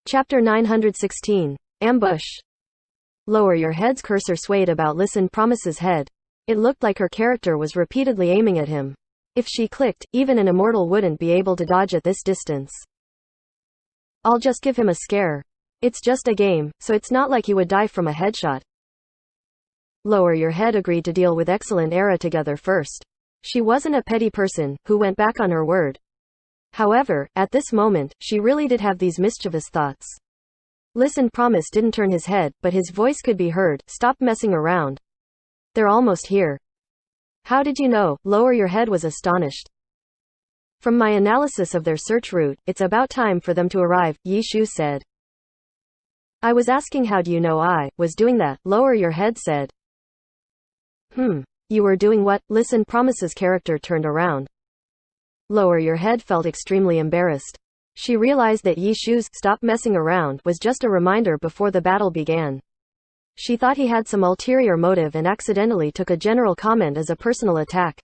Chapter 916. Ambush. Lower your head's cursor swayed about Listen Promise's head. It looked like her character was repeatedly aiming at him. If she clicked, even an immortal wouldn't be able to dodge at this distance. I'll just give him a scare. It's just a game, so it's not like he would die from a headshot. Lower Your Head agreed to deal with Excellent Era together first. She wasn't a petty person who went back on her word. However, at this moment, she really did have these mischievous thoughts. Listen Promise didn't turn his head, but his voice could be heard. Stop messing around. They're almost here. How did you know? Lower Your Head was astonished. From my analysis of their search route, it's about time for them to arrive, Yi Shu said. I was asking how do you know I was doing that, Lower Your Head said. You were doing what? Listen Promise's character turned around. Lower Your Head felt extremely embarrassed. She realized that Yi Shu's "stop messing around" was just a reminder before the battle began. She thought he had some ulterior motive and accidentally took a general comment as a personal attack.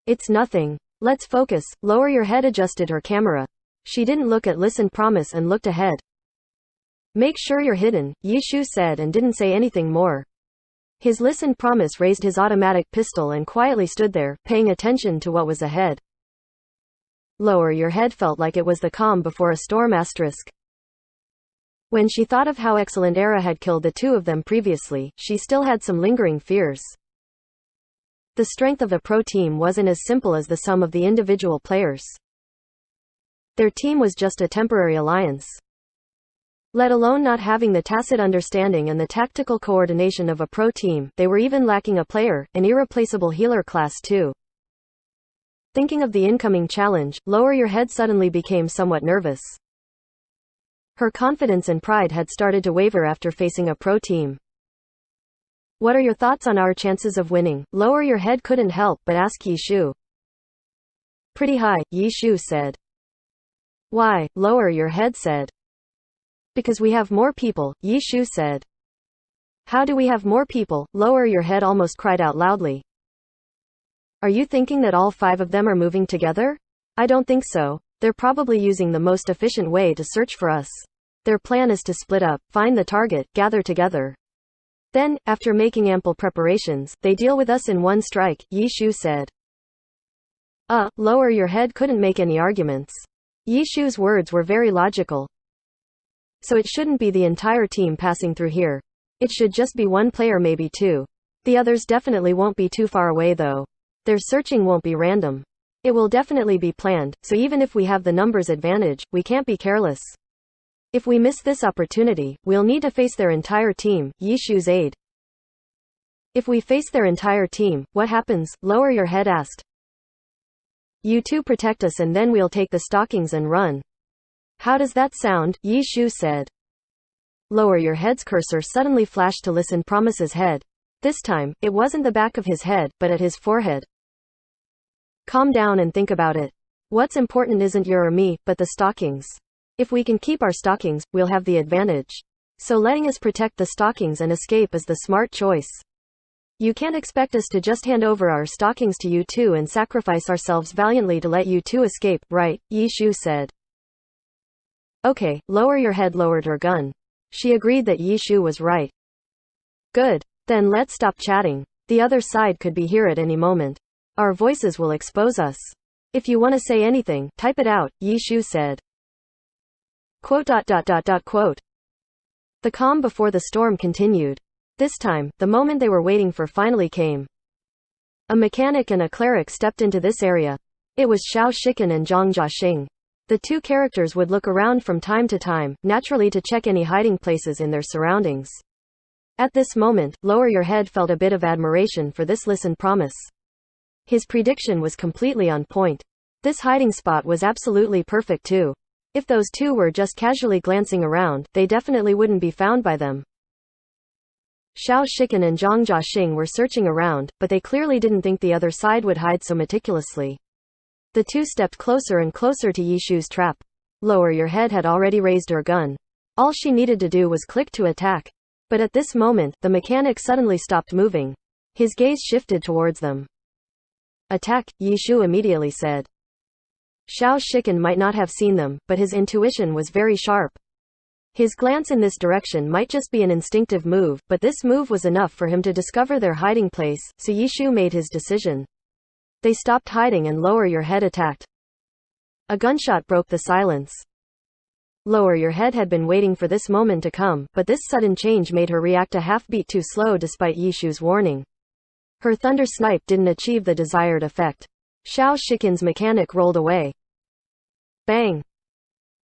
It's nothing. Let's focus. Lower Your Head adjusted her camera. She didn't look at Listen Promise and looked ahead. Make sure you're hidden, Yi Shu said and didn't say anything more. His Listen Promise raised his automatic pistol and quietly stood there, paying attention to what was ahead. Lower Your Head felt like it was the calm before a storm. When she thought of how Excellent Era had killed the two of them previously, she still had some lingering fears. The strength of a pro team wasn't as simple as the sum of the individual players. Their team was just a temporary alliance. Let alone not having the tacit understanding and the tactical coordination of a pro team, they were even lacking a player, an irreplaceable healer class too. Thinking of the incoming challenge, Lower Your Head suddenly became somewhat nervous. Her confidence and pride had started to waver after facing a pro team. What are your thoughts on our chances of winning? Lower Your Head couldn't help but ask Yi Shu. Pretty high, Yi Shu said. Why? Lower Your Head said. Because we have more people, Yi Shu said. How do we have more people? Lower Your Head almost cried out loudly. Are you thinking that all 5 of them are moving together? I don't think so. They're probably using the most efficient way to search for us. Their plan is to split up, find the target, gather together. Then, after making ample preparations, they deal with us in one strike, Yi Shu said. Lower Your Head couldn't make any arguments. Yi Shu's words were very logical. So it shouldn't be the entire team passing through here. It should just be one player, maybe 2. The others definitely won't be too far away though. Their searching won't be random. It will definitely be planned, so even if we have the numbers advantage, we can't be careless. If we miss this opportunity, we'll need to face their entire team, Yi Shu's aide. If we face their entire team, what happens? Lower Your Head asked. You two protect us and then we'll take the stockings and run. How does that sound? Yi Shu said. Lower Your Head's cursor suddenly flashed to Listen Promise's head. This time, it wasn't the back of his head, but at his forehead. Calm down and think about it. What's important isn't you or me, but the stockings. If we can keep our stockings, we'll have the advantage. So letting us protect the stockings and escape is the smart choice. You can't expect us to just hand over our stockings to you two and sacrifice ourselves valiantly to let you two escape, right? Yi Shu said. Okay, Lower Your Head lowered her gun. She agreed that Yi Shu was right. Good. Then let's stop chatting. The other side could be here at any moment. Our voices will expose us. If you want to say anything, type it out, Yi Shu said. Quote. The calm before the storm continued. This time, the moment they were waiting for finally came. A mechanic and a cleric stepped into this area. It was Xiao Shiken and Zhang Jiaxing. The two characters would look around from time to time, naturally to check any hiding places in their surroundings. At this moment, Lower Your Head felt a bit of admiration for this Listen Promise. His prediction was completely on point. This hiding spot was absolutely perfect too. If those two were just casually glancing around, they definitely wouldn't be found by them. Xiao Shiken and Zhang Jiaxing were searching around, but they clearly didn't think the other side would hide so meticulously. The two stepped closer and closer to Yi Shu's trap. Lower Your Head had already raised her gun. All she needed to do was click to attack. But at this moment, the mechanic suddenly stopped moving. His gaze shifted towards them. Attack, Yi Shu immediately said. Xiao Shiken might not have seen them, but his intuition was very sharp. His glance in this direction might just be an instinctive move, but this move was enough for him to discover their hiding place, so Yishu made his decision. They stopped hiding and Lower Your Head attacked. A gunshot broke the silence. Lower Your Head had been waiting for this moment to come, but this sudden change made her react a half-beat too slow despite Yishu's warning. Her thunder snipe didn't achieve the desired effect. Xiao Shikin's mechanic rolled away. Bang!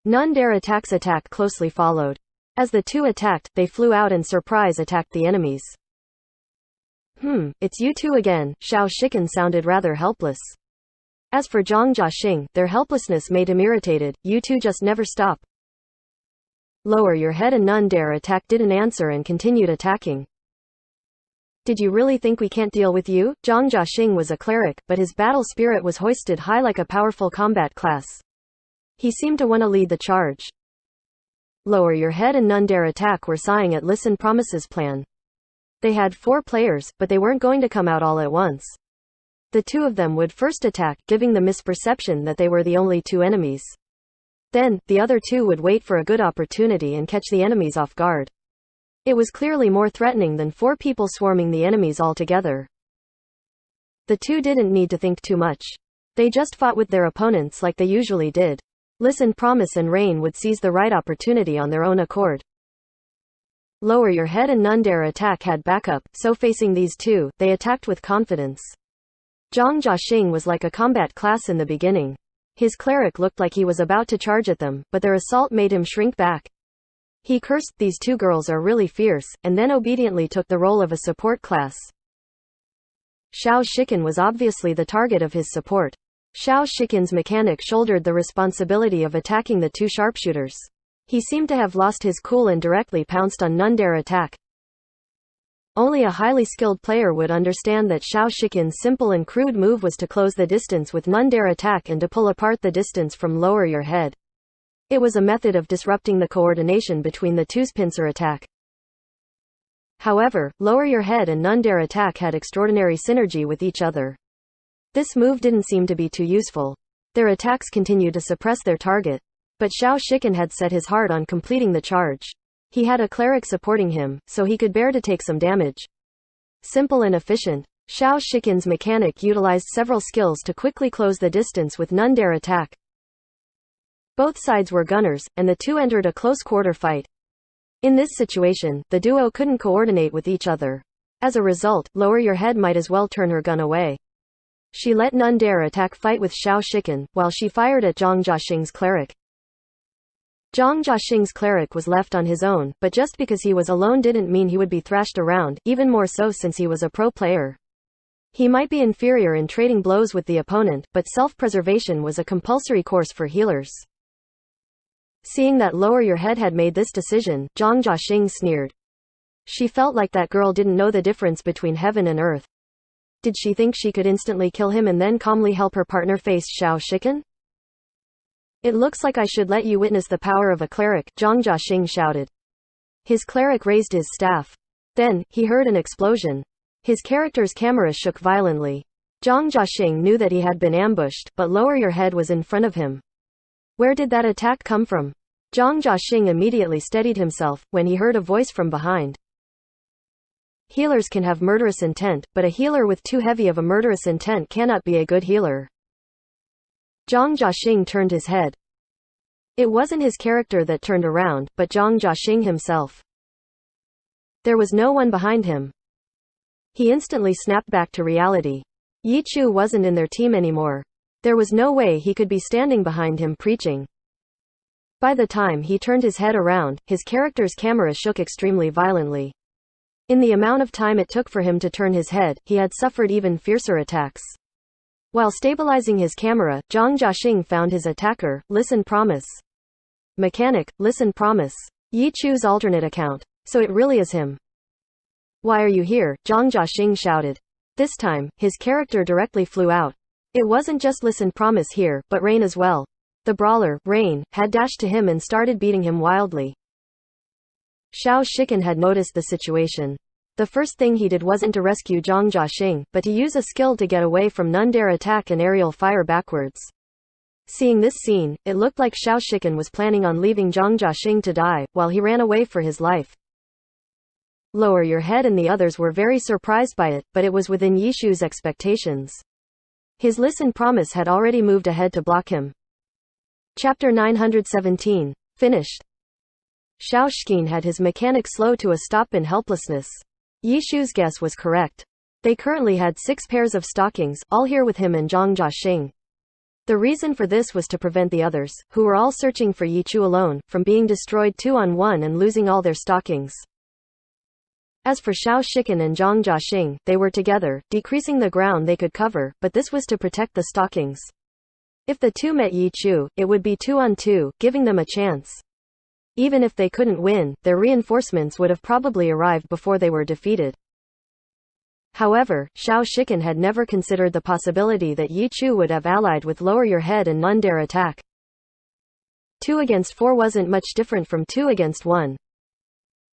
Nundare attack closely followed. As the two attacked, they flew out and surprise attacked the enemies. It's you two again, Xiao Shikin sounded rather helpless. As for Zhang Jiaxing, their helplessness made him irritated. You two just never stop. Lower Your Head and Nundare attack didn't answer and continued attacking. Did you really think we can't deal with you? Zhang Jiaxing was a cleric, but his battle spirit was hoisted high like a powerful combat class. He seemed to want to lead the charge. Lower Your Head and Nundare attack were sighing at Listen Promise's plan. They had 4 players, but they weren't going to come out all at once. The two of them would first attack, giving the misperception that they were the only 2 enemies. Then, the other 2 would wait for a good opportunity and catch the enemies off guard. It was clearly more threatening than 4 people swarming the enemies all together. The 2 didn't need to think too much. They just fought with their opponents like they usually did. Listen Promise and Rain would seize the right opportunity on their own accord. Lower Your Head and Nundare attack had backup, so facing these 2, they attacked with confidence. Zhang Jiaxing was like a combat class in the beginning. His cleric looked like he was about to charge at them, but their assault made him shrink back. He cursed, "These 2 girls are really fierce," and then obediently took the role of a support class. Xiao Shikin was obviously the target of his support. Xiao Shikin's mechanic shouldered the responsibility of attacking the 2 sharpshooters. He seemed to have lost his cool and directly pounced on Nundare attack. Only a highly skilled player would understand that Xiao Shikin's simple and crude move was to close the distance with Nundare attack and to pull apart the distance from Lower Your Head. It was a method of disrupting the coordination between the 2's pincer attack. However, Lower Your Head and Nundare attack had extraordinary synergy with each other. This move didn't seem to be too useful. Their attacks continued to suppress their target. But Xiao Shikin had set his heart on completing the charge. He had a cleric supporting him, so he could bear to take some damage. Simple and efficient, Xiao Shikin's mechanic utilized several skills to quickly close the distance with Nundare attack. Both sides were gunners, and the 2 entered a close-quarter fight. In this situation, the duo couldn't coordinate with each other. As a result, Lower Your Head might as well turn her gun away. She let Nundare attack fight with Xiao Shikin, while she fired at Zhang Jiaxing's cleric. Zhang Jiaxing's cleric was left on his own, but just because he was alone didn't mean he would be thrashed around, even more so since he was a pro player. He might be inferior in trading blows with the opponent, but self-preservation was a compulsory course for healers. Seeing that Lower Your Head had made this decision, Zhang Jiaxing sneered. She felt like that girl didn't know the difference between heaven and earth. Did she think she could instantly kill him and then calmly help her partner face Xiao Shikin? It looks like I should let you witness the power of a cleric, Zhang Jiaxing shouted. His cleric raised his staff. Then, he heard an explosion. His character's camera shook violently. Zhang Jiaxing knew that he had been ambushed, but Lower Your Head was in front of him. Where did that attack come from? Zhang Jiaxing immediately steadied himself, when he heard a voice from behind. Healers can have murderous intent, but a healer with too heavy of a murderous intent cannot be a good healer. Zhang Jiaxing turned his head. It wasn't his character that turned around, but Zhang Jiaxing himself. There was no one behind him. He instantly snapped back to reality. Yi Chu wasn't in their team anymore. There was no way he could be standing behind him preaching. By the time he turned his head around, his character's camera shook extremely violently. In the amount of time it took for him to turn his head, he had suffered even fiercer attacks. While stabilizing his camera, Zhang Jiaxing found his attacker, Listen Promise. Mechanic, Listen Promise. Yi Chu's alternate account. So it really is him. Why are you here? Zhang Jiaxing shouted. This time, his character directly flew out. It wasn't just Listen Promise here, but Rain as well. The brawler, Rain, had dashed to him and started beating him wildly. Xiao Shikin had noticed the situation. The first thing he did wasn't to rescue Zhang Jiaxing, but to use a skill to get away from Nundare attack and aerial fire backwards. Seeing this scene, it looked like Xiao Shiken was planning on leaving Zhang Jiaxing to die, while he ran away for his life. Lower Your Head and the others were very surprised by it, but it was within Yishu's expectations. His listen promise had already moved ahead to block him. Chapter 917. Finished. Xiao Shiken had his mechanic slow to a stop in helplessness. Yishu's guess was correct. They currently had 6 pairs of stockings, all here with him and Zhang Jiaxing. The reason for this was to prevent the others, who were all searching for Yichu alone, from being destroyed 2-on-1 and losing all their stockings. As for Xiao Shiken and Zhang Jiaxing, they were together, decreasing the ground they could cover, but this was to protect the stockings. If the two met Yichu, it would be 2-on-2, giving them a chance. Even if they couldn't win, their reinforcements would have probably arrived before they were defeated. However, Xiao Shiken had never considered the possibility that Yichu would have allied with Lower Your Head and none dare attack. 2 against 4 wasn't much different from 2 against 1.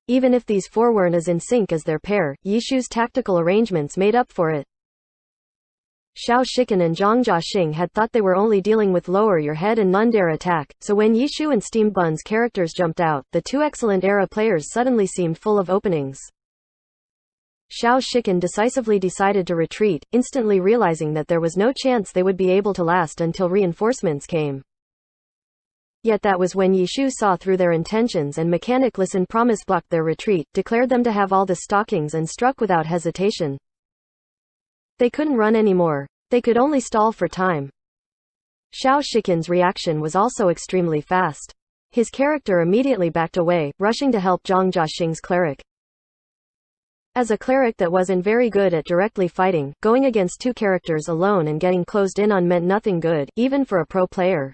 Even if these 4 weren't as in sync as their pair, Yishu's tactical arrangements made up for it. Xiao Shiken and Zhang Jiaxing had thought they were only dealing with Lower Your Head and none dare attack, so when Yishu and Steam Bun's characters jumped out, the 2 excellent era players suddenly seemed full of openings. Xiao Shiken decisively decided to retreat, instantly realizing that there was no chance they would be able to last until reinforcements came. Yet that was when Yishu saw through their intentions and mechanic listen promise blocked their retreat, declared them to have all the stockings and struck without hesitation. They couldn't run anymore. They could only stall for time. Xiao Shiken's reaction was also extremely fast. His character immediately backed away, rushing to help Zhang Jiaxing's cleric. As a cleric that wasn't very good at directly fighting, going against 2 characters alone and getting closed in on meant nothing good, even for a pro player.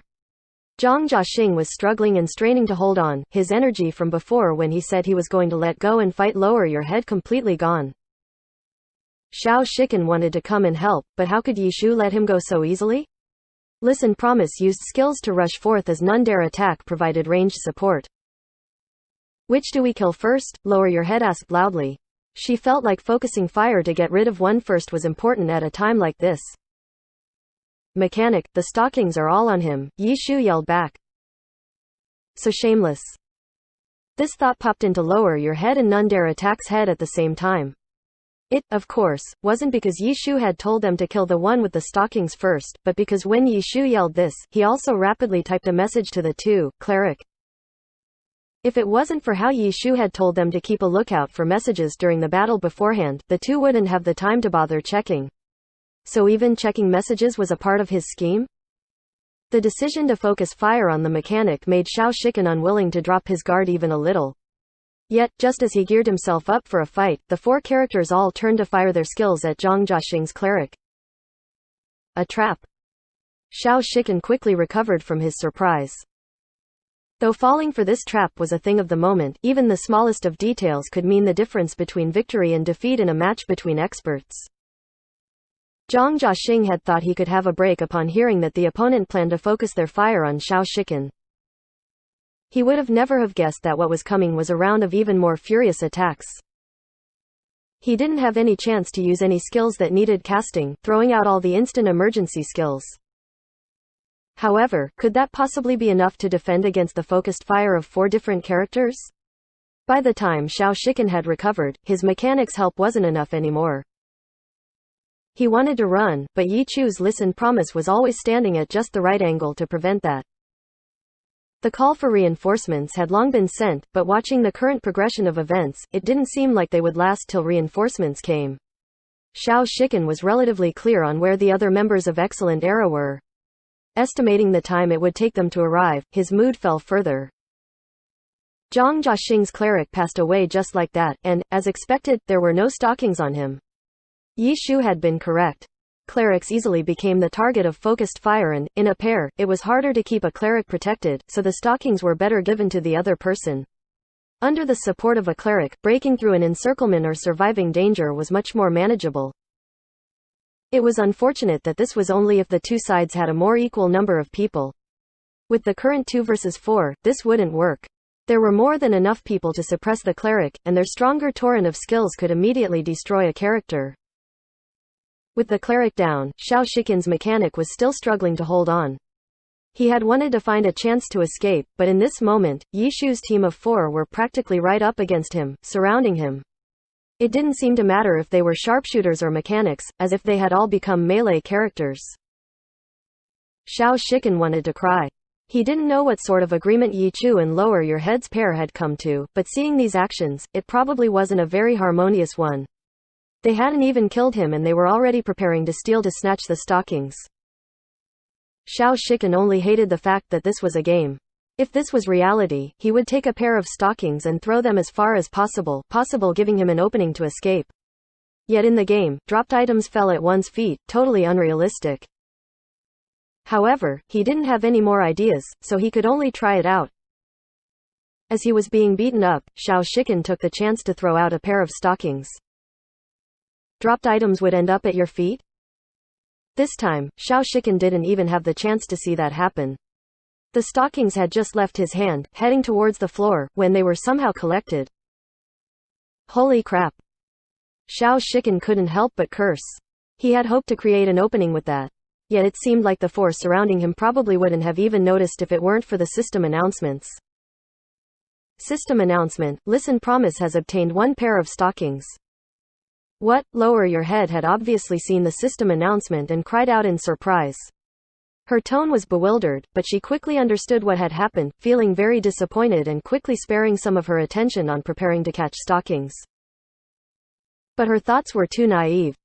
Zhang Jiaxing was struggling and straining to hold on, his energy from before when he said he was going to let go and fight Lower Your Head completely gone. Xiao Shiken wanted to come and help, but how could Yishu let him go so easily? Listen Promise used skills to rush forth as none dare attack provided ranged support. Which do we kill first? Lower Your Head asked loudly. She felt like focusing fire to get rid of one first was important at a time like this. Mechanic, the stockings are all on him, Yishu yelled back. So shameless. This thought popped into Lower Your Head and none dare attack's head at the same time. It, of course, wasn't because Yishu had told them to kill the one with the stockings first, but because when Yishu yelled this, he also rapidly typed a message to the 2, cleric. If it wasn't for how Yishu had told them to keep a lookout for messages during the battle beforehand, the 2 wouldn't have the time to bother checking. So even checking messages was a part of his scheme? The decision to focus fire on the mechanic made Xiao Shiken unwilling to drop his guard even a little. Yet, just as he geared himself up for a fight, the 4 characters all turned to fire their skills at Zhang Jiaxing's cleric. A trap. Xiao Shiken quickly recovered from his surprise. Though falling for this trap was a thing of the moment, even the smallest of details could mean the difference between victory and defeat in a match between experts. Zhang Jiaxing had thought he could have a break upon hearing that the opponent planned to focus their fire on Xiao Shiken. He would have never have guessed that what was coming was a round of even more furious attacks. He didn't have any chance to use any skills that needed casting, throwing out all the instant emergency skills. However, could that possibly be enough to defend against the focused fire of 4 different characters? By the time Xiao Shiken had recovered, his mechanic's help wasn't enough anymore. He wanted to run, but Yichu's listen promise was always standing at just the right angle to prevent that. The call for reinforcements had long been sent, but watching the current progression of events, it didn't seem like they would last till reinforcements came. Xiao Shiken was relatively clear on where the other members of Excellent Era were. Estimating the time it would take them to arrive, his mood fell further. Zhang Jiaxing's cleric passed away just like that, and, as expected, there were no stockings on him. Yishu had been correct. Clerics easily became the target of focused fire and, in a pair, it was harder to keep a cleric protected, so the stockings were better given to the other person. Under the support of a cleric, breaking through an encirclement or surviving danger was much more manageable. It was unfortunate that this was only if the 2 sides had a more equal number of people. With the current 2 versus 4, this wouldn't work. There were more than enough people to suppress the cleric, and their stronger torrent of skills could immediately destroy a character. With the cleric down, Xiao Shiken's mechanic was still struggling to hold on. He had wanted to find a chance to escape, but in this moment, Yi Shu's team of 4 were practically right up against him, surrounding him. It didn't seem to matter if they were sharpshooters or mechanics, as if they had all become melee characters. Xiao Shiken wanted to cry. He didn't know what sort of agreement Yi Chu and Lower Your Head's pair had come to, but seeing these actions, it probably wasn't a very harmonious one. They hadn't even killed him and they were already preparing to steal to snatch the stockings. Xiao Shiken only hated the fact that this was a game. If this was reality, he would take a pair of stockings and throw them as far as possible, giving him an opening to escape. Yet in the game, dropped items fell at one's feet, totally unrealistic. However, he didn't have any more ideas, so he could only try it out. As he was being beaten up, Xiao Shiken took the chance to throw out a pair of stockings. Dropped items would end up at your feet? This time, Xiao Shiken didn't even have the chance to see that happen. The stockings had just left his hand, heading towards the floor, when they were somehow collected. Holy crap! Xiao Shiken couldn't help but curse. He had hoped to create an opening with that. Yet it seemed like the force surrounding him probably wouldn't have even noticed if it weren't for the system announcements. System announcement: Listen, Promise has obtained 1 pair of stockings. What? Lower Your Head had obviously seen the system announcement and cried out in surprise. Her tone was bewildered, but she quickly understood what had happened, feeling very disappointed and quickly sparing some of her attention on preparing to catch stockings. But her thoughts were too naive.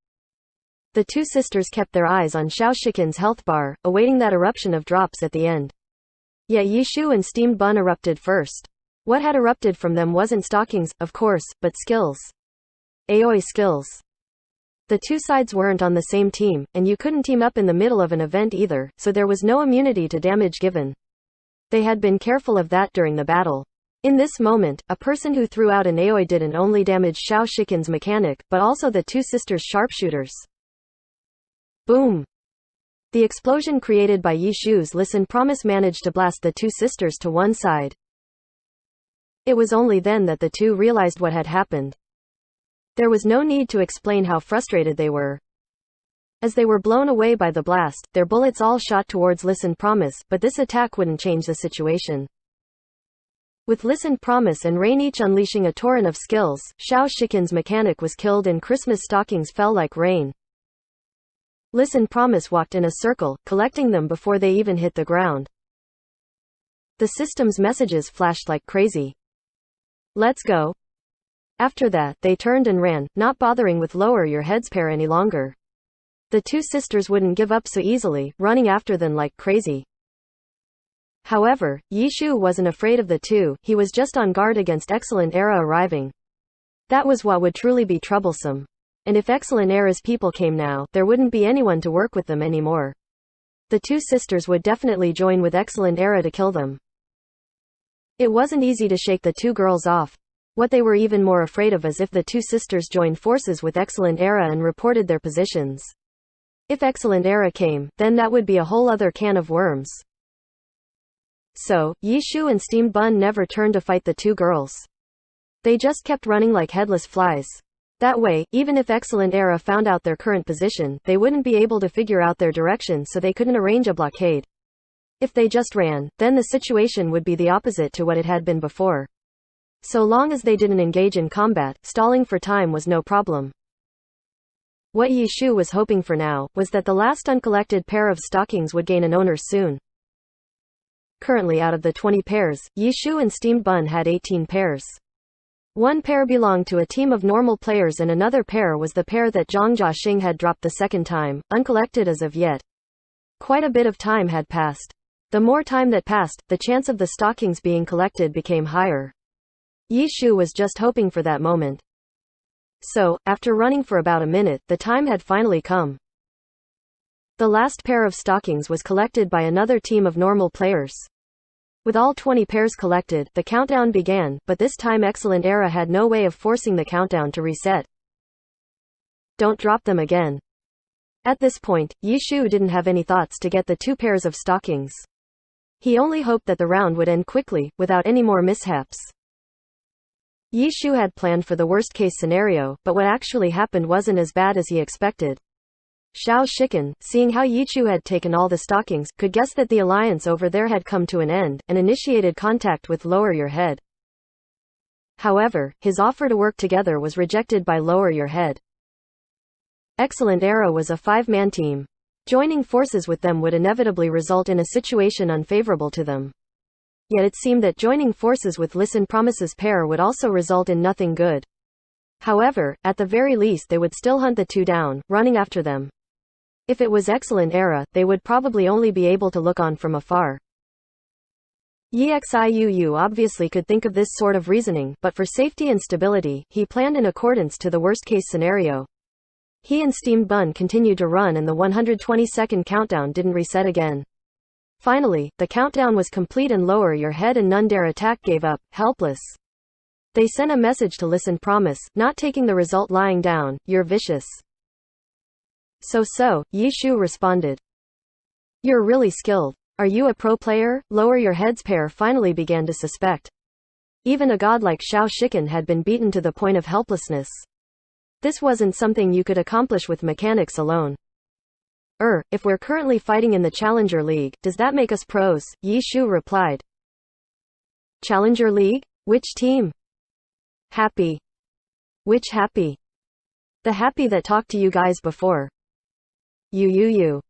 The 2 sisters kept their eyes on Xiao Shiken's health bar, awaiting that eruption of drops at the end. Yet Yi Shu and Steamed Bun erupted first. What had erupted from them wasn't stockings, of course, but skills. Aoi skills. The 2 sides weren't on the same team, and you couldn't team up in the middle of an event either, so there was no immunity to damage given. They had been careful of that during the battle. In this moment, a person who threw out an Aoi didn't only damage Xiao Shiken's mechanic, but also the 2 sisters' sharpshooters. Boom! The explosion created by Yi Shu's Listen Promise managed to blast the 2 sisters to one side. It was only then that the 2 realized what had happened. There was no need to explain how frustrated they were. As they were blown away by the blast, their bullets all shot towards Listen Promise, but this attack wouldn't change the situation. With Listen Promise and Rain each unleashing a torrent of skills, Xiao Shiken's mechanic was killed and Christmas stockings fell like rain. Listen Promise walked in a circle, collecting them before they even hit the ground. The system's messages flashed like crazy. Let's go. After that, they turned and ran, not bothering with Lower Your Head's pair any longer. The 2 sisters wouldn't give up so easily, running after them like crazy. However, Yi Shu wasn't afraid of the 2, he was just on guard against Excellent Era arriving. That was what would truly be troublesome. And if Excellent Era's people came now, there wouldn't be anyone to work with them anymore. The 2 sisters would definitely join with Excellent Era to kill them. It wasn't easy to shake the 2 girls off. What they were even more afraid of is if the 2 sisters joined forces with Excellent Era and reported their positions. If Excellent Era came, then that would be a whole other can of worms. So, Yi Shu and Steamed Bun never turned to fight the 2 girls. They just kept running like headless flies. That way, even if Excellent Era found out their current position, they wouldn't be able to figure out their direction, so they couldn't arrange a blockade. If they just ran, then the situation would be the opposite to what it had been before. So long as they didn't engage in combat, stalling for time was no problem. What Yi Shu was hoping for now, was that the last uncollected pair of stockings would gain an owner soon. Currently out of the 20 pairs, Yi Shu and Steamed Bun had 18 pairs. 1 pair belonged to a team of normal players and another pair was the pair that Zhang Jiaxing had dropped the second time, uncollected as of yet. Quite a bit of time had passed. The more time that passed, the chance of the stockings being collected became higher. Yi Shu was just hoping for that moment. So, after running for about a minute, the time had finally come. The last pair of stockings was collected by another team of normal players. With all 20 pairs collected, the countdown began, but this time Excellent Era had no way of forcing the countdown to reset. Don't drop them again. At this point, Yi Shu didn't have any thoughts to get the 2 pairs of stockings. He only hoped that the round would end quickly, without any more mishaps. Yi Shu had planned for the worst-case scenario, but what actually happened wasn't as bad as he expected. Xiao Shikan, seeing how Yichu had taken all the stockings, could guess that the alliance over there had come to an end, and initiated contact with Lower Your Head. However, his offer to work together was rejected by Lower Your Head. Excellent Era was a 5-man team. Joining forces with them would inevitably result in a situation unfavorable to them. Yet it seemed that joining forces with Listen Promise's pair would also result in nothing good. However, at the very least they would still hunt the two down, running after them. If it was Excellent Era, they would probably only be able to look on from afar. Yixiuu obviously could think of this sort of reasoning, but for safety and stability, he planned in accordance to the worst-case scenario. He and Steamed Bun continued to run and the 120-second countdown didn't reset again. Finally, the countdown was complete and Lower Your Head and None Dare Attack gave up, helpless. They sent a message to Listen Promise, not taking the result lying down, "You're vicious." So, Yishu responded. "You're really skilled. Are you a pro player?" Lower Your Head's pair finally began to suspect. Even a god like Xiao Shikan had been beaten to the point of helplessness. This wasn't something you could accomplish with mechanics alone. If we're currently fighting in the Challenger League, does that make us pros?" Yishu replied. "Challenger League? Which team?" "Happy." "Which Happy?" "The Happy that talked to you guys before." You.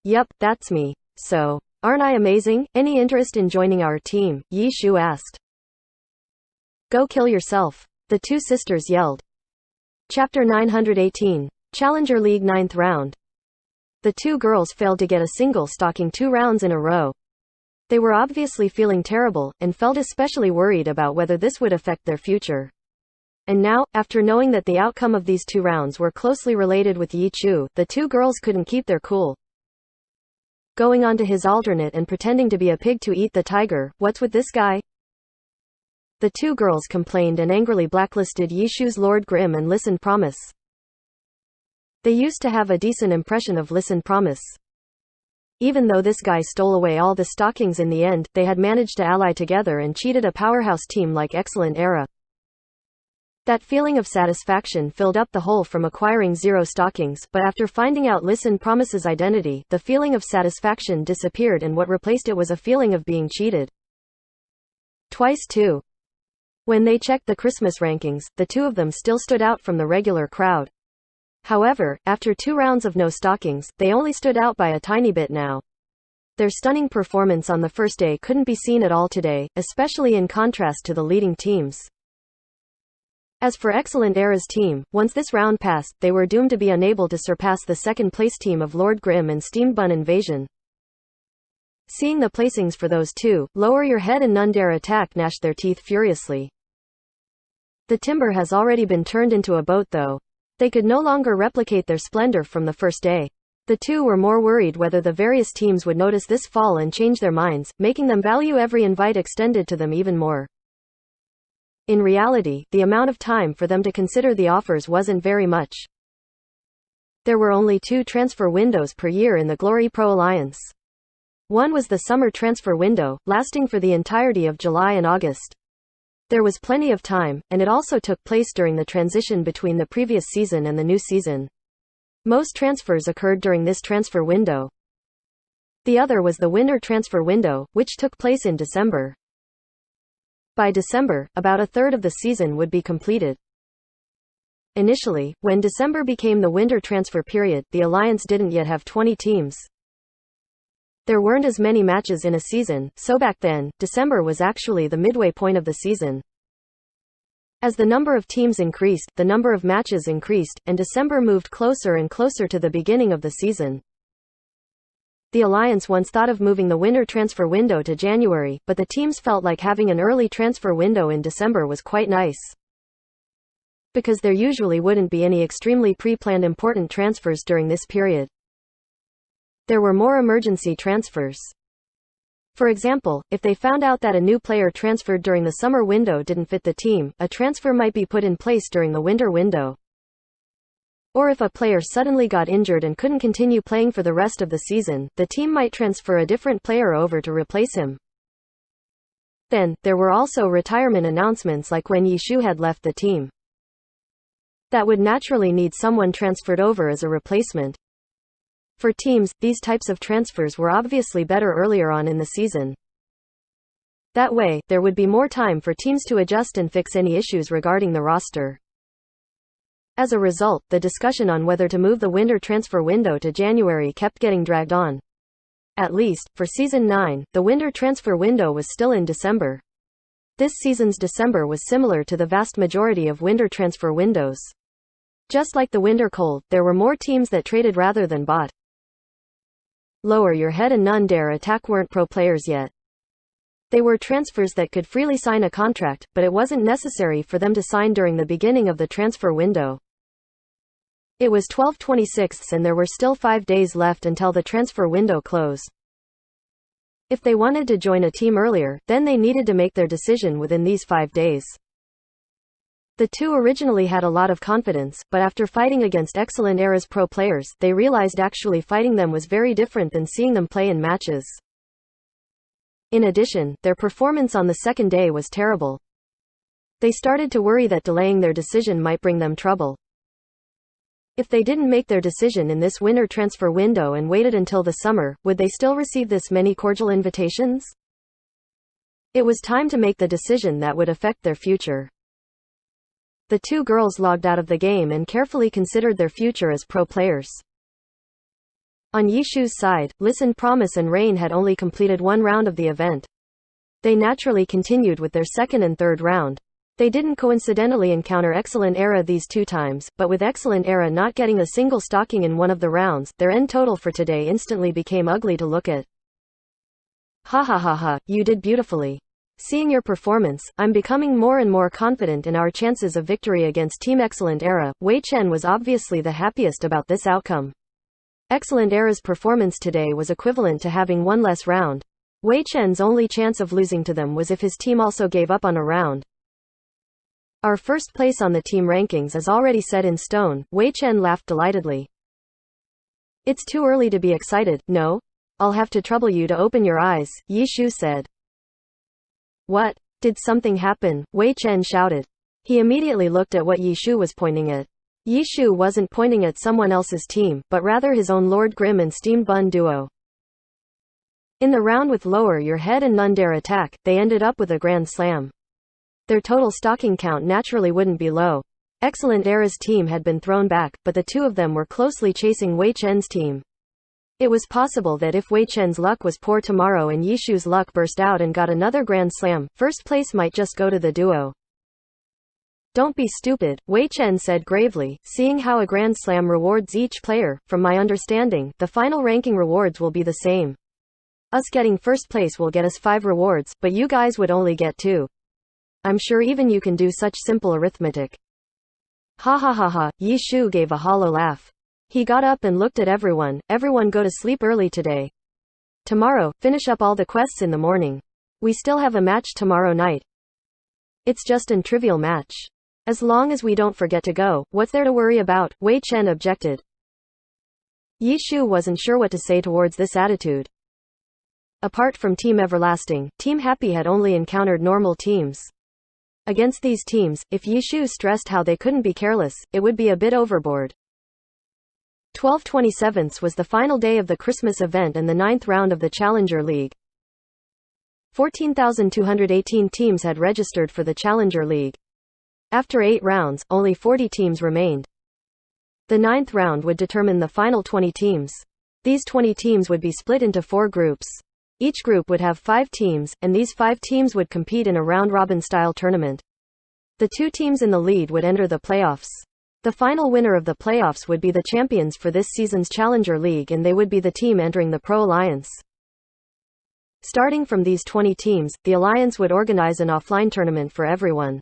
"Yep, that's me. So, aren't I amazing? Any interest in joining our team?" Yishu asked. "Go kill yourself," the two sisters yelled. Chapter 918. Challenger League 9th Round. The two girls failed to get a single stocking 2 rounds in a row. They were obviously feeling terrible, and felt especially worried about whether this would affect their future. And now, after knowing that the outcome of these 2 rounds were closely related with Yichu, the two girls couldn't keep their cool. Going on to his alternate and pretending to be a pig to eat the tiger, what's with this guy? The two girls complained and angrily blacklisted Yishu's Lord Grimm and Listen Promise. They used to have a decent impression of Listen Promise. Even though this guy stole away all the stockings in the end, they had managed to ally together and cheated a powerhouse team like Excellent Era. That feeling of satisfaction filled up the hole from acquiring 0 stockings, but after finding out Listen Promise's identity, the feeling of satisfaction disappeared and what replaced it was a feeling of being cheated. Twice too. When they checked the Christmas rankings, the two of them still stood out from the regular crowd. However, after 2 rounds of no stockings, they only stood out by a tiny bit now. Their stunning performance on the first day couldn't be seen at all today, especially in contrast to the leading teams. As for Excellent Era's team, once this round passed, they were doomed to be unable to surpass the second-place team of Lord Grimm and Steamed Bun Invasion. Seeing the placings for those two, Lower Your Head and None Dare Attack gnashed their teeth furiously. The timber has already been turned into a boat though. They could no longer replicate their splendor from the first day. The two were more worried whether the various teams would notice this fall and change their minds, making them value every invite extended to them even more. In reality, the amount of time for them to consider the offers wasn't very much. There were only 2 transfer windows per year in the Glory Pro Alliance. One was the summer transfer window, lasting for the entirety of July and August. There was plenty of time, and it also took place during the transition between the previous season and the new season. Most transfers occurred during this transfer window. The other was the winter transfer window, which took place in December. By December, about a third of the season would be completed. Initially, when December became the winter transfer period, the Alliance didn't yet have 20 teams. There weren't as many matches in a season, so back then, December was actually the midway point of the season. As the number of teams increased, the number of matches increased, and December moved closer and closer to the beginning of the season. The Alliance once thought of moving the winter transfer window to January, but the teams felt like having an early transfer window in December was quite nice. Because there usually wouldn't be any extremely pre-planned important transfers during this period. There were more emergency transfers. For example, if they found out that a new player transferred during the summer window didn't fit the team, a transfer might be put in place during the winter window. Or if a player suddenly got injured and couldn't continue playing for the rest of the season, the team might transfer a different player over to replace him. Then, there were also retirement announcements like when Yishu had left the team. That would naturally need someone transferred over as a replacement. For teams, these types of transfers were obviously better earlier on in the season. That way, there would be more time for teams to adjust and fix any issues regarding the roster. As a result, the discussion on whether to move the winter transfer window to January kept getting dragged on. At least, for Season 9, the winter transfer window was still in December. This season's December was similar to the vast majority of winter transfer windows. Just like the winter cold, there were more teams that traded rather than bought. Lower Your Head and None Dare Attack weren't pro players yet. They were transfers that could freely sign a contract, but it wasn't necessary for them to sign during the beginning of the transfer window. It was 12/26 and there were still 5 days left until the transfer window closed. If they wanted to join a team earlier, then they needed to make their decision within these 5 days. The two originally had a lot of confidence, but after fighting against Excellent Era's pro players, they realized actually fighting them was very different than seeing them play in matches. In addition, their performance on the second day was terrible. They started to worry that delaying their decision might bring them trouble. If they didn't make their decision in this winter transfer window and waited until the summer, would they still receive this many cordial invitations? It was time to make the decision that would affect their future. The two girls logged out of the game and carefully considered their future as pro players. On Yishu's side, Listen Promise and Rain had only completed one round of the event. They naturally continued with their second and third round. They didn't coincidentally encounter Excellent Era these 2 times, but with Excellent Era not getting a single stocking in one of the rounds, their end total for today instantly became ugly to look at. Ha ha ha ha, you did beautifully. Seeing your performance, I'm becoming more and more confident in our chances of victory against Team Excellent Era. Wei Chen was obviously the happiest about this outcome. Excellent Era's performance today was equivalent to having one less round. Wei Chen's only chance of losing to them was if his team also gave up on a round. Our first place on the team rankings is already set in stone, Wei Chen laughed delightedly. It's too early to be excited, no? I'll have to trouble you to open your eyes, Yishu said. What? Did something happen? Wei Chen shouted. He immediately looked at what Yishu was pointing at. Yishu wasn't pointing at someone else's team, but rather his own Lord Grimm and Steam Bun duo. In the round with Lower Your Head and None Dare Attack, they ended up with a grand slam. Their total stocking count naturally wouldn't be low. Excellent Era's team had been thrown back, but the two of them were closely chasing Wei Chen's team. It was possible that if Wei Chen's luck was poor tomorrow and Yishu's luck burst out and got another grand slam, first place might just go to the duo. Don't be stupid, Wei Chen said gravely, seeing how a grand slam rewards each player. From my understanding, the final ranking rewards will be the same. Us getting first place will get us 5 rewards, but you guys would only get 2. I'm sure even you can do such simple arithmetic. Ha ha ha ha, Yishu gave a hollow laugh. He got up and looked at everyone. Everyone go to sleep early today. Tomorrow, finish up all the quests in the morning. We still have a match tomorrow night. It's just an trivial match. As long as we don't forget to go, what's there to worry about? Wei Chen objected. Yishu wasn't sure what to say towards this attitude. Apart from Team Everlasting, Team Happy had only encountered normal teams. Against these teams, if Yishu stressed how they couldn't be careless, it would be a bit overboard. 12/27 was the final day of the Christmas event and the 9th round of the Challenger League. 14,218 teams had registered for the Challenger League. After 8 rounds, only 40 teams remained. The 9th round would determine the final 20 teams. These 20 teams would be split into 4 groups. Each group would have 5 teams, and these 5 teams would compete in a round-robin style tournament. The 2 teams in the lead would enter the playoffs. The final winner of the playoffs would be the champions for this season's Challenger League, and they would be the team entering the Pro Alliance. Starting from these 20 teams, the Alliance would organize an offline tournament for everyone.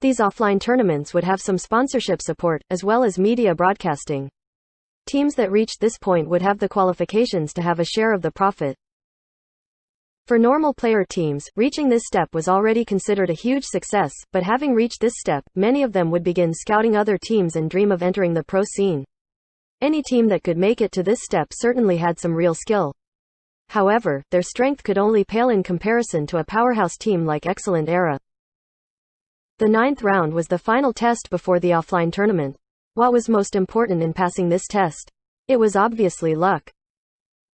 These offline tournaments would have some sponsorship support, as well as media broadcasting. Teams that reached this point would have the qualifications to have a share of the profit. For normal player teams, reaching this step was already considered a huge success, but having reached this step, many of them would begin scouting other teams and dream of entering the pro scene. Any team that could make it to this step certainly had some real skill. However, their strength could only pale in comparison to a powerhouse team like Excellent Era. The 9th round was the final test before the offline tournament. What was most important in passing this test? It was obviously luck.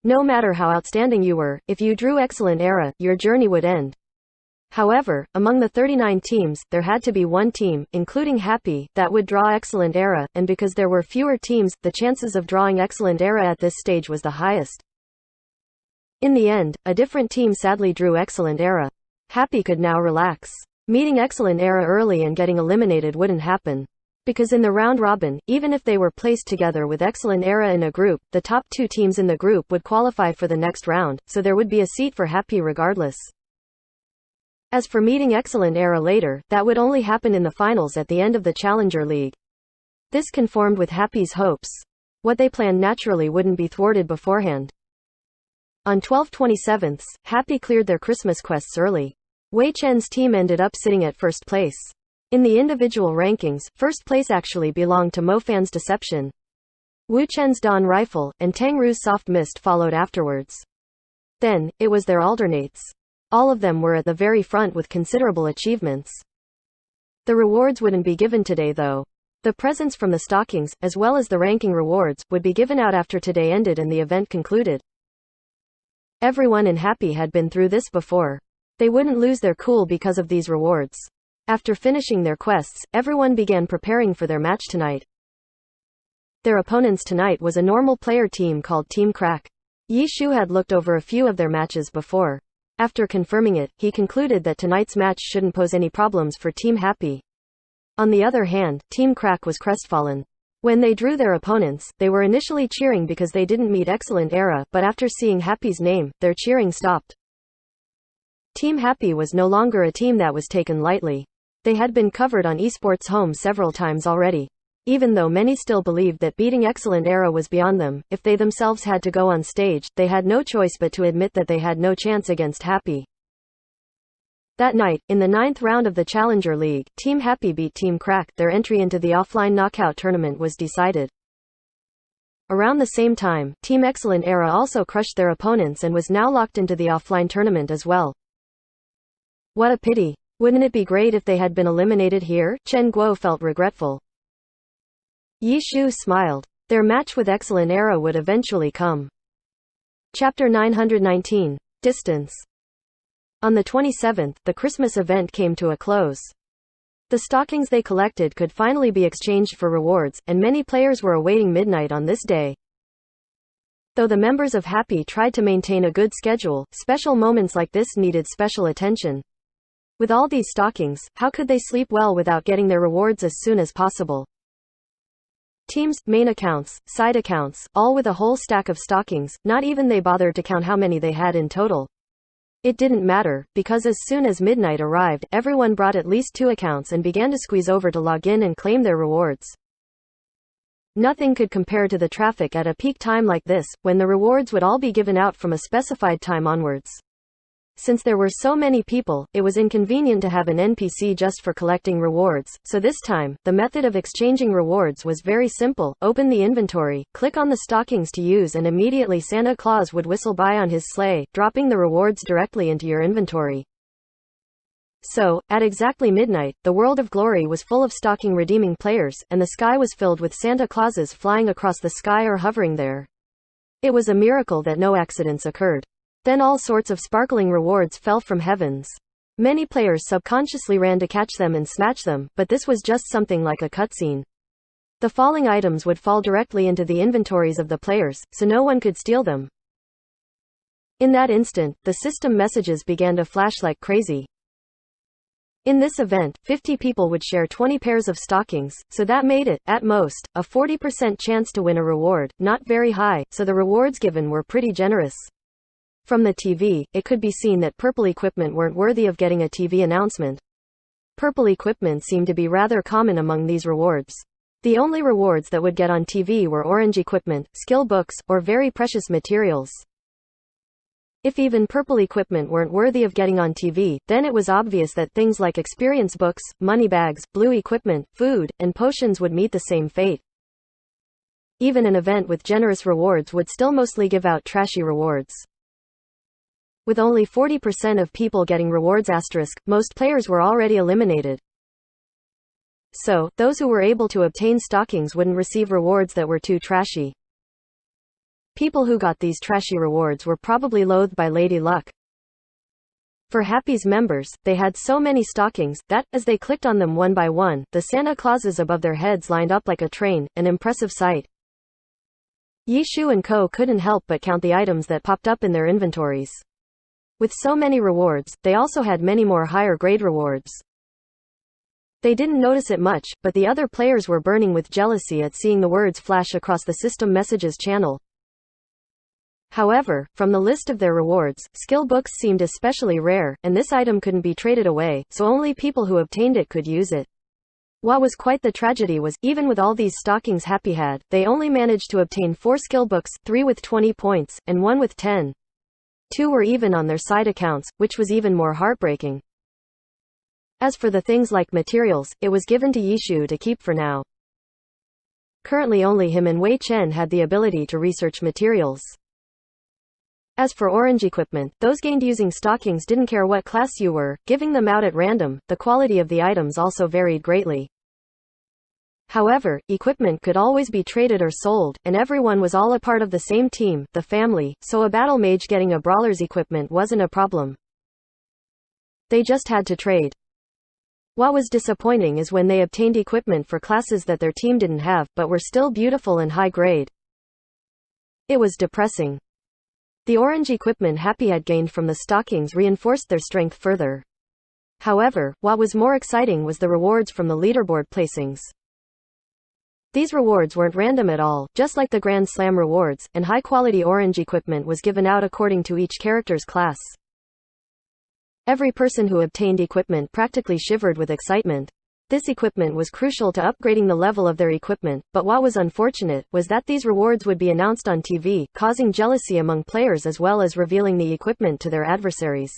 No matter how outstanding you were, if you drew excellent era, your journey would end. However, among the 39 teams, there had to be one team, including Happy, that would draw excellent era, and because there were fewer teams, the chances of drawing excellent era at this stage was the highest. In the end, a different team sadly drew excellent era. Happy could now relax. Meeting excellent era early and getting eliminated wouldn't happen. Because in the round robin, even if they were placed together with excellent era in a group, the top 2 teams in the group would qualify for the next round, so there would be a seat for Happy regardless. As for meeting excellent era later, that would only happen in the finals at the end of the Challenger League. This conformed with Happy's hopes. What they planned naturally wouldn't be thwarted beforehand. On 12/27, Happy cleared their Christmas quests early. Wei Chen's team ended up sitting at first place. In the individual rankings, first place actually belonged to Mo Fan's Deception. Wu Chen's Dawn Rifle, and Tang Ru's Soft Mist followed afterwards. Then, it was their alternates. All of them were at the very front with considerable achievements. The rewards wouldn't be given today though. The presents from the stockings, as well as the ranking rewards, would be given out after today ended and the event concluded. Everyone in Happy had been through this before. They wouldn't lose their cool because of these rewards. After finishing their quests, everyone began preparing for their match tonight. Their opponents tonight was a normal player team called Team Crack. Yi Shu had looked over a few of their matches before. After confirming it, he concluded that tonight's match shouldn't pose any problems for Team Happy. On the other hand, Team Crack was crestfallen. When they drew their opponents, they were initially cheering because they didn't meet excellent era, but after seeing Happy's name, their cheering stopped. Team Happy was no longer a team that was taken lightly. They had been covered on Esports Home several times already. Even though many still believed that beating excellent era was beyond them, if they themselves had to go on stage, they had no choice but to admit that they had no chance against Happy. That night, in the 9th round of the Challenger League, Team Happy beat Team Crack. Their entry into the offline knockout tournament was decided. Around the same time, Team Excellent Era also crushed their opponents and was now locked into the offline tournament as well. What a pity. Wouldn't it be great if they had been eliminated here? Chen Guo felt regretful. Yi Shu smiled. Their match with Excellent Era would eventually come. Chapter 919. Distance. On the 27th, the Christmas event came to a close. The stockings they collected could finally be exchanged for rewards, and many players were awaiting midnight on this day. Though the members of Happy tried to maintain a good schedule, special moments like this needed special attention. With all these stockings, how could they sleep well without getting their rewards as soon as possible? Teams, main accounts, side accounts, all with a whole stack of stockings, not even they bothered to count how many they had in total. It didn't matter, because as soon as midnight arrived, everyone brought at least 2 accounts and began to squeeze over to log in and claim their rewards. Nothing could compare to the traffic at a peak time like this, when the rewards would all be given out from a specified time onwards. Since there were so many people, it was inconvenient to have an NPC just for collecting rewards, so this time, the method of exchanging rewards was very simple. Open the inventory, click on the stockings to use, and immediately Santa Claus would whistle by on his sleigh, dropping the rewards directly into your inventory. So, at exactly midnight, the world of glory was full of stocking redeeming players, and the sky was filled with Santa Clauses flying across the sky or hovering there. It was a miracle that no accidents occurred. Then all sorts of sparkling rewards fell from heavens. Many players subconsciously ran to catch them and snatch them, but this was just something like a cutscene. The falling items would fall directly into the inventories of the players, so no one could steal them. In that instant, the system messages began to flash like crazy. In this event, 50 people would share 20 pairs of stockings, so that made it, at most, a 40% chance to win a reward, not very high, so the rewards given were pretty generous. From the TV, it could be seen that purple equipment weren't worthy of getting a TV announcement. Purple equipment seemed to be rather common among these rewards. The only rewards that would get on TV were orange equipment, skill books, or very precious materials. If even purple equipment weren't worthy of getting on TV, then it was obvious that things like experience books, money bags, blue equipment, food, and potions would meet the same fate. Even an event with generous rewards would still mostly give out trashy rewards. With only 40% of people getting rewards asterisk, most players were already eliminated. So, those who were able to obtain stockings wouldn't receive rewards that were too trashy. People who got these trashy rewards were probably loathed by Lady Luck. For Happy's members, they had so many stockings that, as they clicked on them one by one, the Santa Clauses above their heads lined up like a train, an impressive sight. Yishu and Co. couldn't help but count the items that popped up in their inventories. With so many rewards, they also had many more higher grade rewards. They didn't notice it much, but the other players were burning with jealousy at seeing the words flash across the system messages channel. However, from the list of their rewards, skill books seemed especially rare, and this item couldn't be traded away, so only people who obtained it could use it. What was quite the tragedy was, even with all these stockings Happy had, they only managed to obtain 4 skill books, 3 with 20 points, and 1 with 10. 2 were even on their side accounts, which was even more heartbreaking. As for the things like materials, it was given to Yishu to keep for now. Currently only him and Wei Chen had the ability to research materials. As for orange equipment, those gained using stockings didn't care what class you were, giving them out at random. The quality of the items also varied greatly. However, equipment could always be traded or sold, and everyone was all a part of the same team, the family, so a battle mage getting a brawler's equipment wasn't a problem. They just had to trade. What was disappointing is when they obtained equipment for classes that their team didn't have, but were still beautiful and high grade. It was depressing. The orange equipment Happy had gained from the stockings reinforced their strength further. However, what was more exciting was the rewards from the leaderboard placings. These rewards weren't random at all, just like the Grand Slam rewards, and high-quality orange equipment was given out according to each character's class. Every person who obtained equipment practically shivered with excitement. This equipment was crucial to upgrading the level of their equipment, but what was unfortunate was that these rewards would be announced on TV, causing jealousy among players as well as revealing the equipment to their adversaries.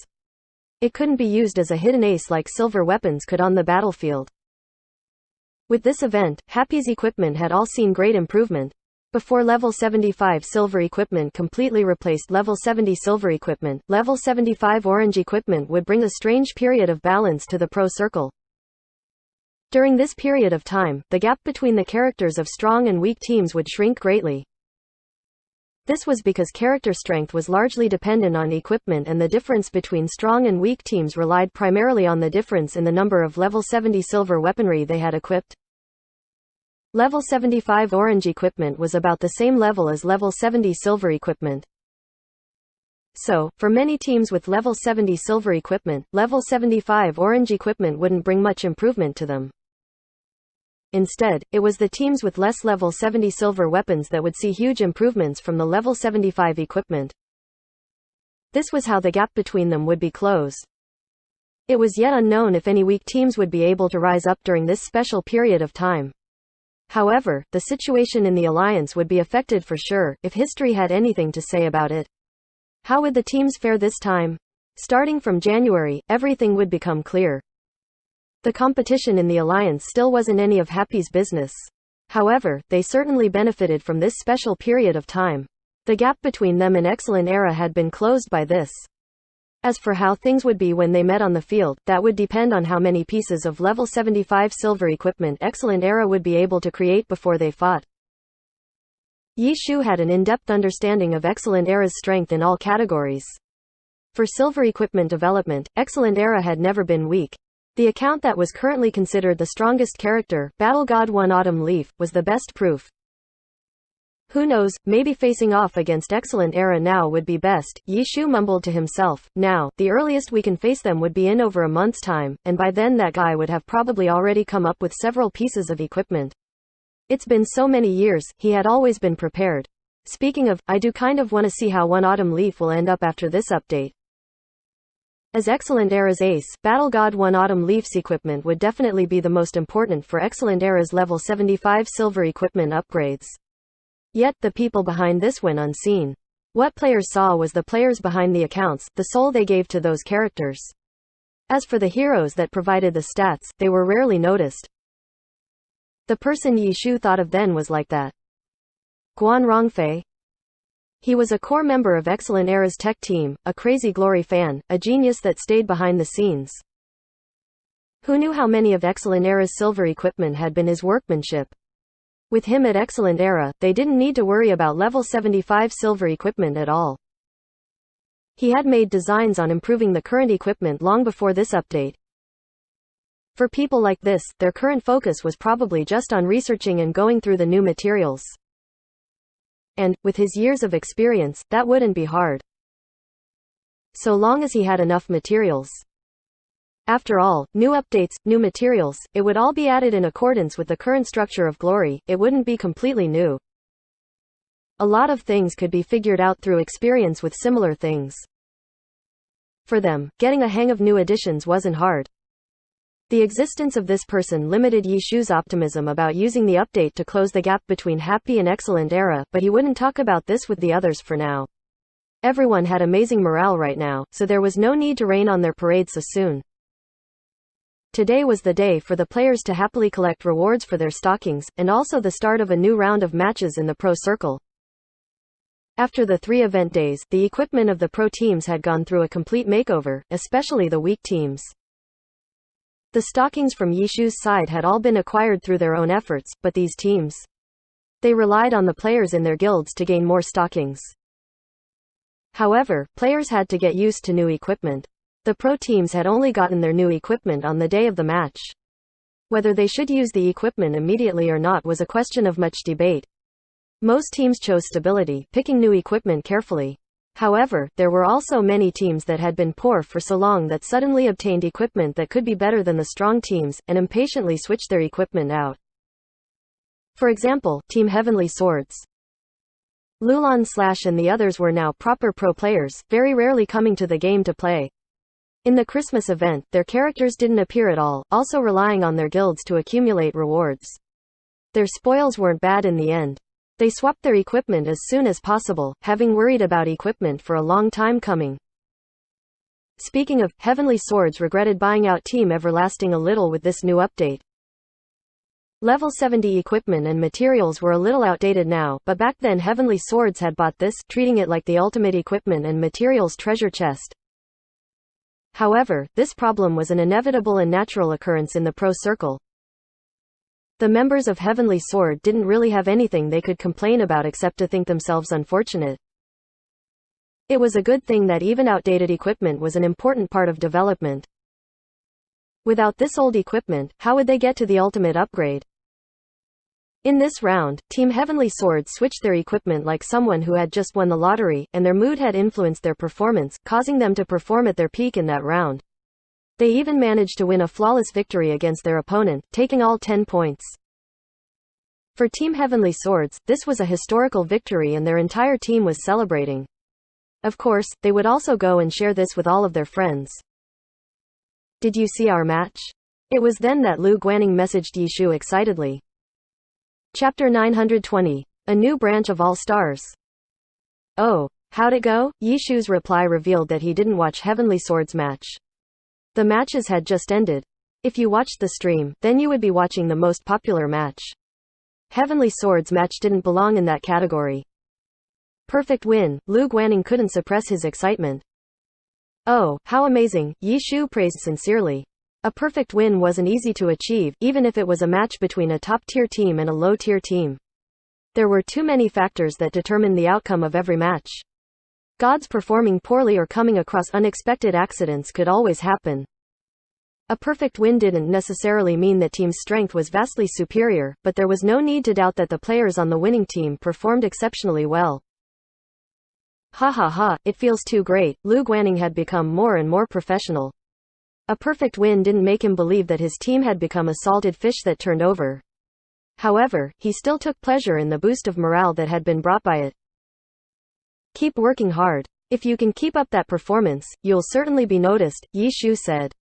It couldn't be used as a hidden ace like silver weapons could on the battlefield. With this event, Happy's equipment had all seen great improvement. Before level 75 silver equipment completely replaced level 70 silver equipment, level 75 orange equipment would bring a strange period of balance to the pro circle. During this period of time, the gap between the characters of strong and weak teams would shrink greatly. This was because character strength was largely dependent on equipment, and the difference between strong and weak teams relied primarily on the difference in the number of level 70 silver weaponry they had equipped. Level 75 orange equipment was about the same level as level 70 silver equipment. So, for many teams with level 70 silver equipment, level 75 orange equipment wouldn't bring much improvement to them. Instead, it was the teams with less level 70 silver weapons that would see huge improvements from the level 75 equipment. This was how the gap between them would be closed. It was yet unknown if any weak teams would be able to rise up during this special period of time. However, the situation in the Alliance would be affected for sure, if history had anything to say about it. How would the teams fare this time? Starting from January, everything would become clear. The competition in the Alliance still wasn't any of Happy's business. However, they certainly benefited from this special period of time. The gap between them and Excellent Era had been closed by this. As for how things would be when they met on the field, that would depend on how many pieces of level 75 silver equipment Excellent Era would be able to create before they fought. Yishu had an in-depth understanding of Excellent Era's strength in all categories. For silver equipment development, Excellent Era had never been weak. The account that was currently considered the strongest character, Battle God 1 Autumn Leaf, was the best proof. Who knows, maybe facing off against Excellent Era now would be best, Yishu mumbled to himself. Now, the earliest we can face them would be in over a month's time, and by then that guy would have probably already come up with several pieces of equipment. It's been so many years, he had always been prepared. Speaking of, I do kind of want to see how 1 Autumn Leaf will end up after this update. As Excellent Era's ace, Battle God 1 Autumn Leaf's equipment would definitely be the most important for Excellent Era's level 75 silver equipment upgrades. Yet, the people behind this went unseen. What players saw was the players behind the accounts, the soul they gave to those characters. As for the heroes that provided the stats, they were rarely noticed. The person Yishu thought of then was like that. Guan Rongfei. He was a core member of Excellent Era's tech team, a crazy Glory fan, a genius that stayed behind the scenes. Who knew how many of Excellent Era's silver equipment had been his workmanship? With him at Excellent Era, they didn't need to worry about level 75 silver equipment at all. He had made designs on improving the current equipment long before this update. For people like this, their current focus was probably just on researching and going through the new materials. And, with his years of experience, that wouldn't be hard. So long as he had enough materials. After all, new updates, new materials, it would all be added in accordance with the current structure of Glory, it wouldn't be completely new. A lot of things could be figured out through experience with similar things. For them, getting a hang of new additions wasn't hard. The existence of this person limited Yishu's optimism about using the update to close the gap between Happy and Excellent Era, but he wouldn't talk about this with the others for now. Everyone had amazing morale right now, so there was no need to rain on their parade so soon. Today was the day for the players to happily collect rewards for their stockings, and also the start of a new round of matches in the Pro Circle. After the 3 event days, the equipment of the Pro teams had gone through a complete makeover, especially the weak teams. The stockings from Yishu's side had all been acquired through their own efforts, but these teams, they relied on the players in their guilds to gain more stockings. However, players had to get used to new equipment. The Pro teams had only gotten their new equipment on the day of the match. Whether they should use the equipment immediately or not was a question of much debate. Most teams chose stability, picking new equipment carefully. However, there were also many teams that had been poor for so long that suddenly obtained equipment that could be better than the strong teams, and impatiently switched their equipment out. For example, Team Heavenly Swords. Lulon / and the others were now proper pro players, very rarely coming to the game to play. In the Christmas event, their characters didn't appear at all, also relying on their guilds to accumulate rewards. Their spoils weren't bad in the end. They swapped their equipment as soon as possible, having worried about equipment for a long time coming. Speaking of, Heavenly Swords regretted buying out Team Everlasting a little with this new update. Level 70 equipment and materials were a little outdated now, but back then Heavenly Swords had bought this, treating it like the ultimate equipment and materials treasure chest. However, this problem was an inevitable and natural occurrence in the Pro Circle. The members of Heavenly Sword didn't really have anything they could complain about except to think themselves unfortunate. It was a good thing that even outdated equipment was an important part of development. Without this old equipment, how would they get to the ultimate upgrade? In this round, Team Heavenly Sword switched their equipment like someone who had just won the lottery, and their mood had influenced their performance, causing them to perform at their peak in that round. They even managed to win a flawless victory against their opponent, taking all 10 points. For Team Heavenly Swords, this was a historical victory and their entire team was celebrating. Of course, they would also go and share this with all of their friends. Did you see our match? It was then that Lu Guaning messaged Yishu excitedly. Chapter 920. A new branch of All Stars. Oh, how'd it go? Yishu's reply revealed that he didn't watch Heavenly Sword's match. The matches had just ended. If you watched the stream, then you would be watching the most popular match. Heavenly Sword's match didn't belong in that category. Perfect win. Lu Guaning couldn't suppress his excitement. Oh, how amazing, Yishu praised sincerely. A perfect win wasn't easy to achieve, even if it was a match between a top-tier team and a low-tier team. There were too many factors that determined the outcome of every match. Gods performing poorly or coming across unexpected accidents could always happen. A perfect win didn't necessarily mean that team's strength was vastly superior, but there was no need to doubt that the players on the winning team performed exceptionally well. Ha ha ha, it feels too great. Lu Guaning had become more and more professional. A perfect win didn't make him believe that his team had become a salted fish that turned over. However, he still took pleasure in the boost of morale that had been brought by it. Keep working hard. If you can keep up that performance, you'll certainly be noticed, Yishu said.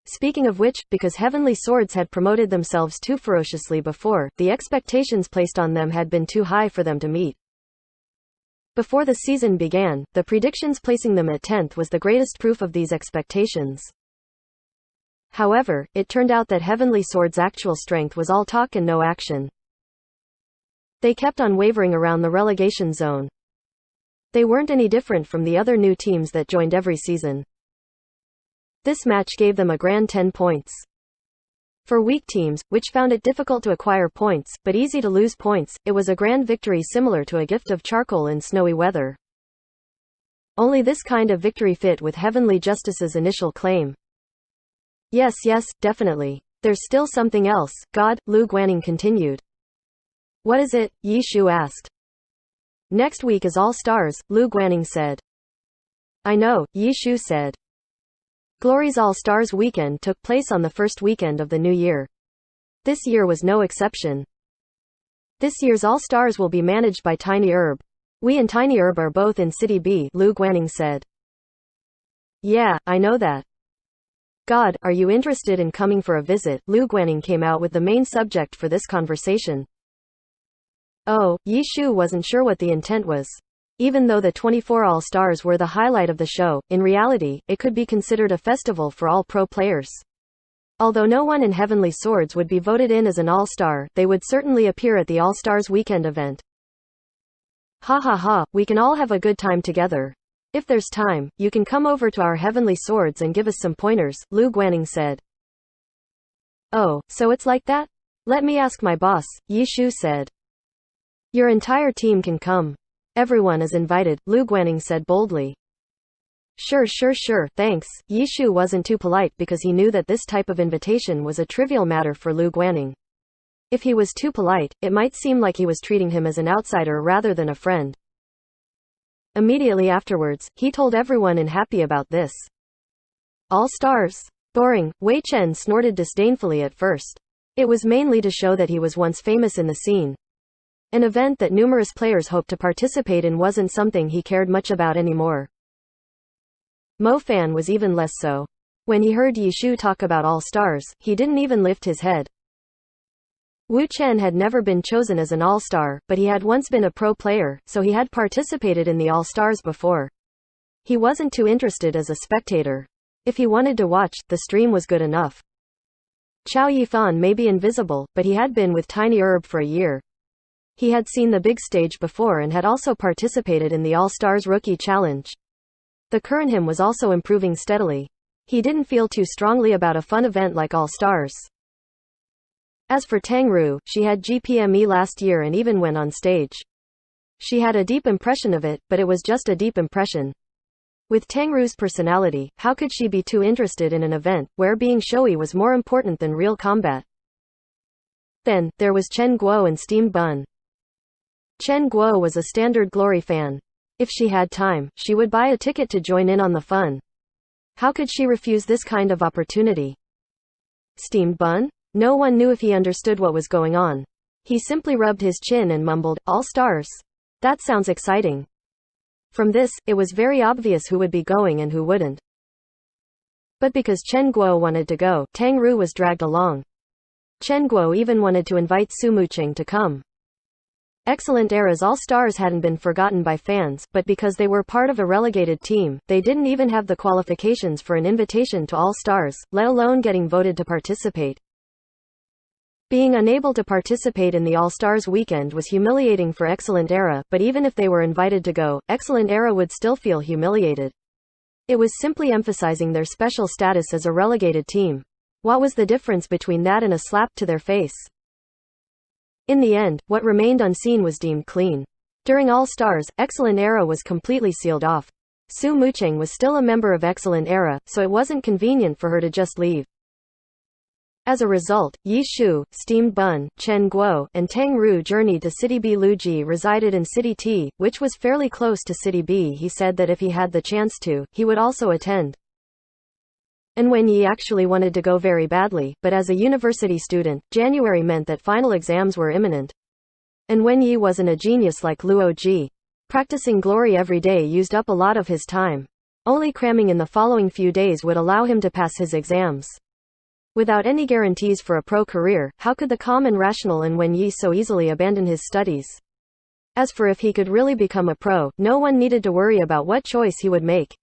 Speaking of which, because Heavenly Swords had promoted themselves too ferociously before, the expectations placed on them had been too high for them to meet. Before the season began, the predictions placing them at 10th was the greatest proof of these expectations. However, it turned out that Heavenly Sword's actual strength was all talk and no action. They kept on wavering around the relegation zone. They weren't any different from the other new teams that joined every season. This match gave them a grand 10 points. For weak teams, which found it difficult to acquire points, but easy to lose points, it was a grand victory similar to a gift of charcoal in snowy weather. Only this kind of victory fit with Heavenly Justice's initial claim. Yes, definitely. There's still something else, God, Lu Guaning continued. What is it? Yi Shu asked. Next week is All Stars, Lu Guaning said. I know, Yi Shu said. Glory's All Stars weekend took place on the first weekend of the new year. This year was no exception. This year's All Stars will be managed by Tiny Herb. We and Tiny Herb are both in City B, Lu Guaning said. Yeah, I know that. God, are you interested in coming for a visit? Lu Guaning came out with the main subject for this conversation. Oh, Yi Shu wasn't sure what the intent was. Even though the 24 All-Stars were the highlight of the show, in reality, it could be considered a festival for all pro players. Although no one in Heavenly Swords would be voted in as an All-Star, they would certainly appear at the All-Stars weekend event. Ha ha ha, we can all have a good time together. If there's time, you can come over to our Heavenly Swords and give us some pointers, Lu Guaning said. Oh, so it's like that? Let me ask my boss, Yi Shu said. Your entire team can come. Everyone is invited, Lu Guaning said boldly. Sure, thanks. Yi Shu wasn't too polite because he knew that this type of invitation was a trivial matter for Lu Guaning. If he was too polite, it might seem like he was treating him as an outsider rather than a friend. Immediately afterwards, he told everyone happy about this. All Stars? Boring, Wei Chen snorted disdainfully at first. It was mainly to show that he was once famous in the scene. An event that numerous players hoped to participate in wasn't something he cared much about anymore. Mo Fan was even less so. When he heard Yi Shu talk about All Stars, he didn't even lift his head. Wu Chen had never been chosen as an All-Star, but he had once been a pro player, so he had participated in the All-Stars before. He wasn't too interested as a spectator. If he wanted to watch, the stream was good enough. Chow Yifan may be invisible, but he had been with Tiny Herb for a year. He had seen the big stage before and had also participated in the All-Stars Rookie Challenge. The current him was also improving steadily. He didn't feel too strongly about a fun event like All Stars. As for Tang Ru, she had GPME last year and even went on stage. She had a deep impression of it, but it was just a deep impression. With Tang Ru's personality, how could she be too interested in an event where being showy was more important than real combat? Then, there was Chen Guo and Steamed Bun. Chen Guo was a standard Glory fan. If she had time, she would buy a ticket to join in on the fun. How could she refuse this kind of opportunity? Steamed Bun? No one knew if he understood what was going on. He simply rubbed his chin and mumbled, All Stars. That sounds exciting. From this, it was very obvious who would be going and who wouldn't. But because Chen Guo wanted to go, Tang Ru was dragged along. Chen Guo even wanted to invite Su Muqing to come. Excellent Era's All-Stars hadn't been forgotten by fans, but because they were part of a relegated team, they didn't even have the qualifications for an invitation to All-Stars, let alone getting voted to participate. Being unable to participate in the All-Stars weekend was humiliating for Excellent Era, but even if they were invited to go, Excellent Era would still feel humiliated. It was simply emphasizing their special status as a relegated team. What was the difference between that and a slap to their face? In the end, what remained unseen was deemed clean. During All Stars, Excellent Era was completely sealed off. Su Muqing was still a member of Excellent Era, so it wasn't convenient for her to just leave. As a result, Yi Shu, Steamed Bun, Chen Guo, and Tang Ru journeyed to City B. Lu Ji resided in City T, which was fairly close to City B. He said that if he had the chance to, he would also attend. And when Yi actually wanted to go very badly, but as a university student, January meant that final exams were imminent. And when Yi wasn't a genius like Luo Ji, practicing Glory every day used up a lot of his time. Only cramming in the following few days would allow him to pass his exams. Without any guarantees for a pro career, how could the calm and rational and Wen Yi so easily abandon his studies? As for if he could really become a pro, no one needed to worry about what choice he would make.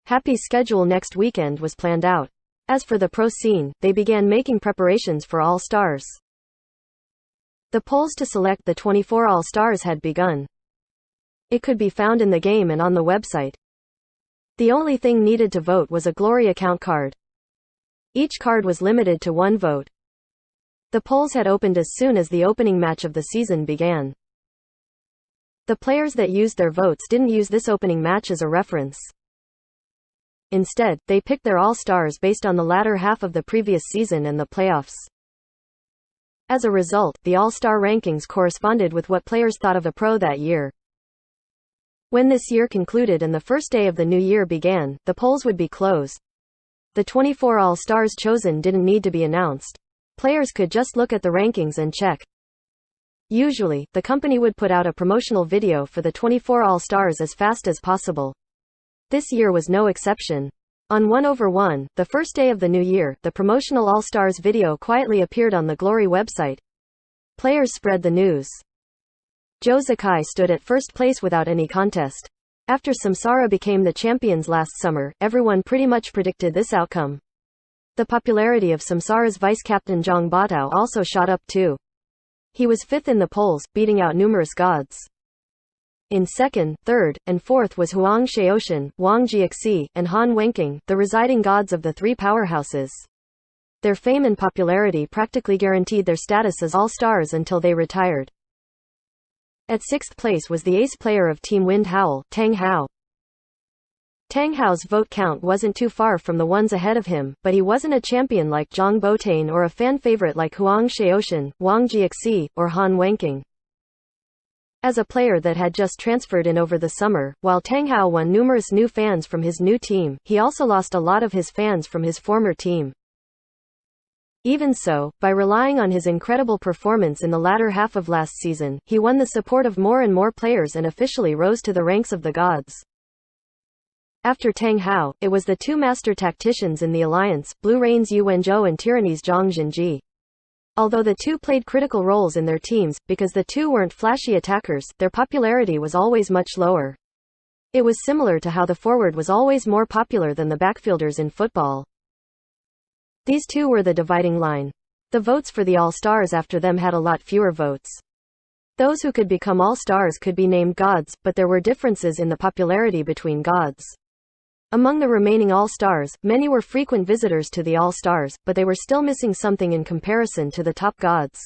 Happy's schedule next weekend was planned out. As for the pro scene, they began making preparations for All Stars. The polls to select the 24 All Stars had begun. It could be found in the game and on the website. The only thing needed to vote was a Glory account card. Each card was limited to 1 vote. The polls had opened as soon as the opening match of the season began. The players that used their votes didn't use this opening match as a reference. Instead, they picked their all-stars based on the latter half of the previous season and the playoffs. As a result, the all-star rankings corresponded with what players thought of a pro that year. When this year concluded and the first day of the new year began, the polls would be closed. The 24 all-stars chosen didn't need to be announced. Players could just look at the rankings and check. Usually, the company would put out a promotional video for the 24 all-stars as fast as possible. This year was no exception. On 1/1, the first day of the new year, the promotional all-stars video quietly appeared on the Glory website. Players spread the news. Joe Sakai stood at first place without any contest. After Samsara became the champions last summer, everyone pretty much predicted this outcome. The popularity of Samsara's vice-captain Jong Batao also shot up too. He was 5th in the polls, beating out numerous gods. In 2nd, 3rd, and 4th was Huang Shaoxin, Wang Jiaxi, and Han Wenqing, the residing gods of the 3 powerhouses. Their fame and popularity practically guaranteed their status as all-stars until they retired. At 6th place was the ace player of Team Wind Howl, Tang Hao. Tang Hao's vote count wasn't too far from the ones ahead of him, but he wasn't a champion like Zhang Botain or a fan favorite like Huang Shaoxin, Wang Jiaxi, or Han Wenqing. As a player that had just transferred in over the summer, while Tang Hao won numerous new fans from his new team, he also lost a lot of his fans from his former team. Even so, by relying on his incredible performance in the latter half of last season, he won the support of more and more players and officially rose to the ranks of the gods. After Tang Hao, it was the 2 master tacticians in the alliance, Blue Rain's Yu Wenzhou and Tyranny's Zhang Jinji. Although the 2 played critical roles in their teams, because the 2 weren't flashy attackers, their popularity was always much lower. It was similar to how the forward was always more popular than the backfielders in football. These 2 were the dividing line. The votes for the all-stars after them had a lot fewer votes. Those who could become all-stars could be named gods, but there were differences in the popularity between gods. Among the remaining all-stars, many were frequent visitors to the all-stars, but they were still missing something in comparison to the top gods.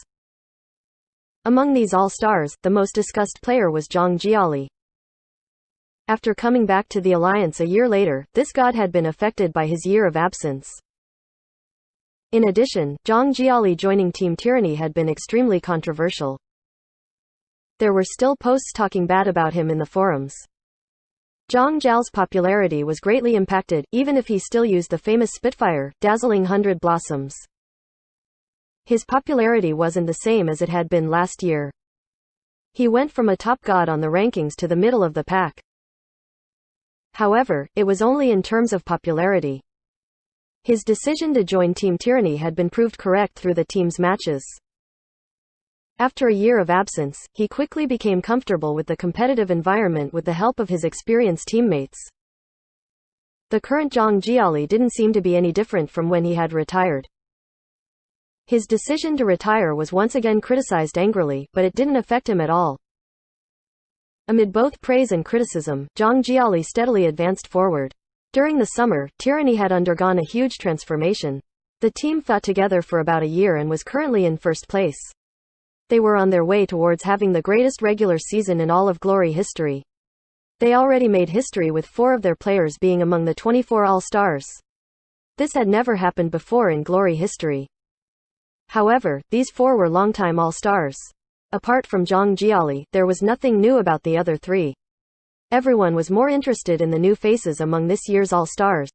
Among these all-stars, the most discussed player was Zhang Jiali. After coming back to the alliance a year later, this god had been affected by his year of absence. In addition, Zhang Jiali joining Team Tyranny had been extremely controversial. There were still posts talking bad about him in the forums. Zhang Jiao's popularity was greatly impacted, even if he still used the famous Spitfire, dazzling 100 blossoms. His popularity wasn't the same as it had been last year. He went from a top god on the rankings to the middle of the pack. However, it was only in terms of popularity. His decision to join Team Tyranny had been proved correct through the team's matches. After a year of absence, he quickly became comfortable with the competitive environment with the help of his experienced teammates. The current Zhang Jiali didn't seem to be any different from when he had retired. His decision to retire was once again criticized angrily, but it didn't affect him at all. Amid both praise and criticism, Zhang Jiali steadily advanced forward. During the summer, Tyranny had undergone a huge transformation. The team fought together for about a year and was currently in first place. They were on their way towards having the greatest regular season in all of Glory history. They already made history with 4 of their players being among the 24 All-Stars. This had never happened before in Glory history. However, these 4 were longtime All-Stars. Apart from Zhang Jiali, there was nothing new about the other 3. Everyone was more interested in the new faces among this year's All-Stars.